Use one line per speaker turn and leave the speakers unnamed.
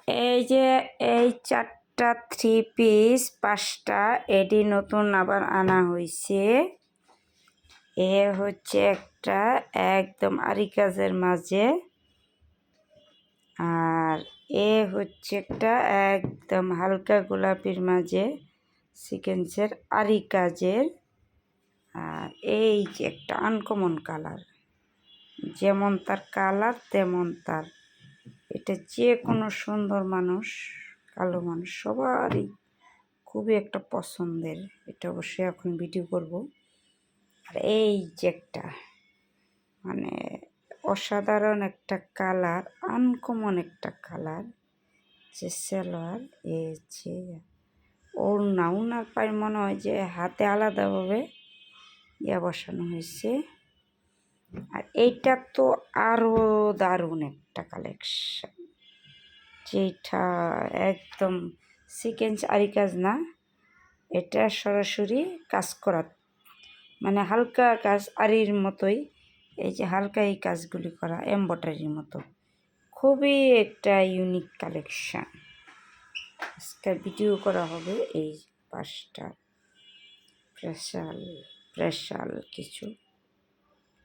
এই যে এই 4টা 3 পিস 5টা এটি নতুন আবার আনা হয়েছে। এ হচ্ছে একটা একদম আরি কাজের মাঝে, আর এ হচ্ছে একটা একদম হালকা গোলাপির মাঝে সিকোয়েন্সের আরি কাজের। আর এই যে একটা আনকমন কালার, যেমন তার কালার তেমন তার, এটা যে কোনো সুন্দর মানুষ, কালো মানুষ সবারই খুবই একটা পছন্দের। এটা অবশ্যই এখন ভিডিও করব। আর এই যে একটা মানে অসাধারণ একটা কালার, আনকমন একটা কালার, যে সালোয়ার, এই যে ওড়নার পায়ে মনে হয় যে হাতে আলাদাভাবে বসানো হয়েছে। আর এইটা তো আরও দারুণ একটা কালেকশন, যেটা একদম সিকোয়েন্স আরি কাজ না, এটা সরাসরি কাজ করা, মানে হালকা কাজ আরির মতোই। এই যে হালকা এই কাজগুলি করা এমব্রয়ডারির মতো, খুবই একটা ইউনিক কালেকশান। আজকে ভিডিও করা হবে এই 5টা স্পেশাল কিছু।